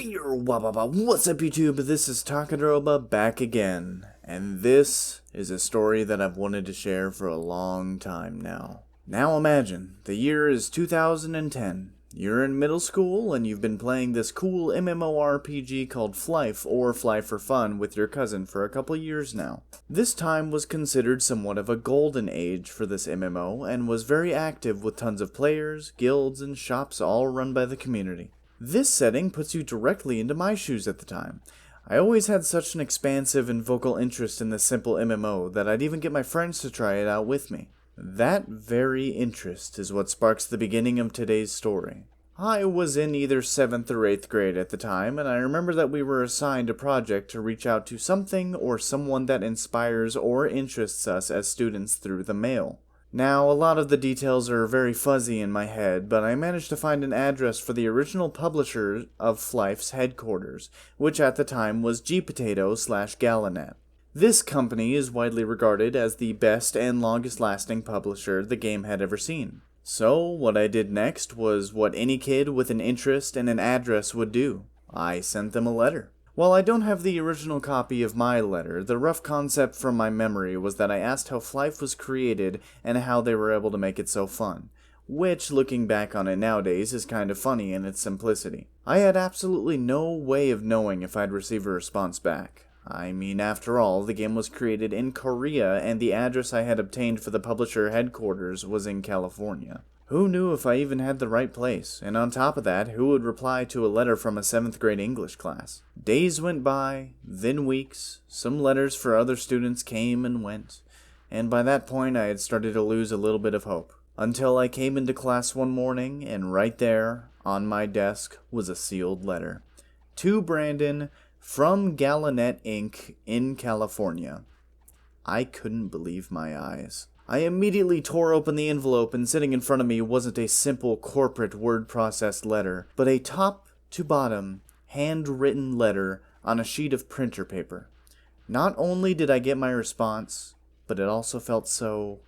What's up, YouTube? This is Takadaroba back again, and this is a story that I've wanted to share for a long time now. Now imagine, the year is 2010. You're in middle school and you've been playing this cool MMORPG called Flyff, or Fly for Fun, with your cousin for a couple years now. This time was considered somewhat of a golden age for this MMO and was very active with tons of players, guilds, and shops all run by the community. This setting puts you directly into my shoes at the time. I always had such an expansive and vocal interest in this simple MMO that I'd even get my friends to try it out with me. That very interest is what sparks the beginning of today's story. I was in either 7th or 8th grade at the time, and I remember that we were assigned a project to reach out to something or someone that inspires or interests us as students through the mail. Now, a lot of the details are very fuzzy in my head, but I managed to find an address for the original publisher of Flyff's headquarters, which at the time was GPotato / Gala-Net. This company is widely regarded as the best and longest-lasting publisher the game had ever seen. So, what I did next was what any kid with an interest and an address would do. I sent them a letter. While I don't have the original copy of my letter, the rough concept from my memory was that I asked how Flyff was created and how they were able to make it so fun, which, looking back on it nowadays, is kind of funny in its simplicity. I had absolutely no way of knowing if I'd receive a response back. I mean, after all, the game was created in Korea and the address I had obtained for the publisher headquarters was in California. Who knew if I even had the right place, and on top of that, who would reply to a letter from a 7th grade English class? Days went by, then weeks, some letters for other students came and went, and by that point I had started to lose a little bit of hope. Until I came into class one morning, and right there, on my desk, was a sealed letter. To Brandon, from Gala-Net Inc. in California. I couldn't believe my eyes. I immediately tore open the envelope, and sitting in front of me wasn't a simple corporate word-processed letter, but a top-to-bottom, handwritten letter on a sheet of printer paper. Not only did I get my response, but it also felt so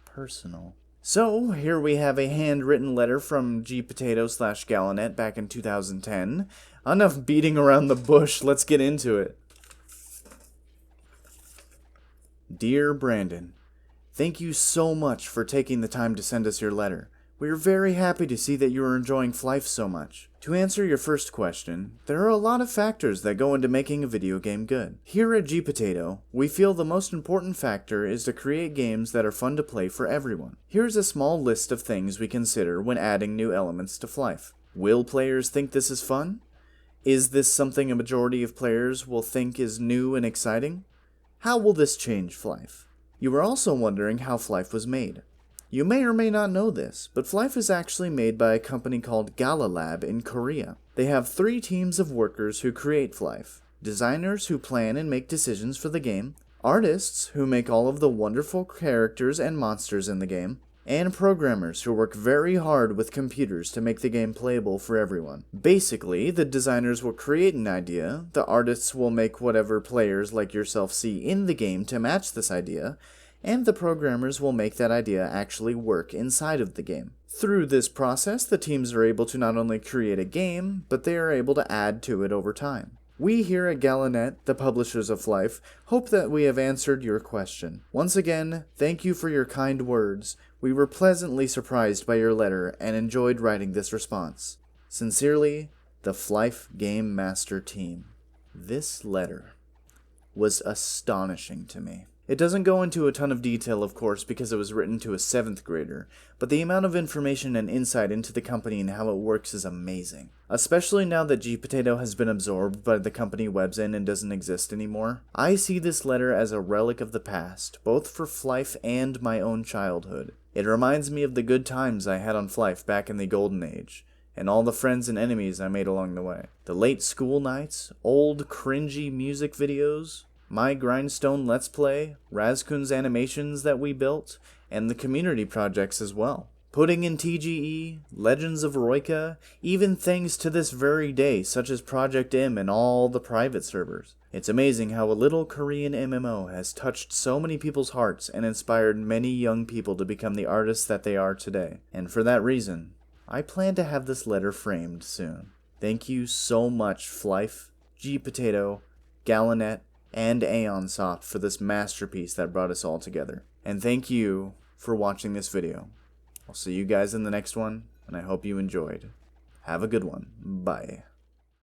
personal. So, here we have a handwritten letter from GPotato / Gala-Net back in 2010. Enough beating around the bush, let's get into it. Dear Brandon, thank you so much for taking the time to send us your letter. We are very happy to see that you are enjoying Flyff so much. To answer your first question, there are a lot of factors that go into making a video game good. Here at GPotato, we feel the most important factor is to create games that are fun to play for everyone. Here's a small list of things we consider when adding new elements to Flyff. Will players think this is fun? Is this something a majority of players will think is new and exciting? How will this change Flyff? You are also wondering how Flyff was made. You may or may not know this, but Flyff is actually made by a company called Gala-Lab in Korea. They have 3 teams of workers who create Flyff: designers who plan and make decisions for the game, artists who make all of the wonderful characters and monsters in the game, and programmers who work very hard with computers to make the game playable for everyone. Basically, the designers will create an idea, the artists will make whatever players like yourself see in the game to match this idea, and the programmers will make that idea actually work inside of the game. Through this process, the teams are able to not only create a game, but they are able to add to it over time. We here at Gala-Net, the publishers of Flyff, hope that we have answered your question. Once again, thank you for your kind words. We were pleasantly surprised by your letter and enjoyed writing this response. Sincerely, the Flyff Game Master Team. This letter was astonishing to me. It doesn't go into a ton of detail, of course, because it was written to a 7th grader, but the amount of information and insight into the company and how it works is amazing. Especially now that GPotato has been absorbed by the company Webzen and doesn't exist anymore. I see this letter as a relic of the past, both for Flyff and my own childhood. It reminds me of the good times I had on Flyff back in the golden age, and all the friends and enemies I made along the way. The late school nights, old cringy music videos, my Grindstone Let's Play, Razkun's animations that we built, and the community projects as well. Putting in TGE, Legends of Roika, even things to this very day such as Project M and all the private servers. It's amazing how a little Korean MMO has touched so many people's hearts and inspired many young people to become the artists that they are today. And for that reason, I plan to have this letter framed soon. Thank you so much, Flyff, GPotato, Gala-Net, and Aeonsoft for this masterpiece that brought us all together. And thank you for watching this video. I'll see you guys in the next one, and I hope you enjoyed. Have a good one. Bye.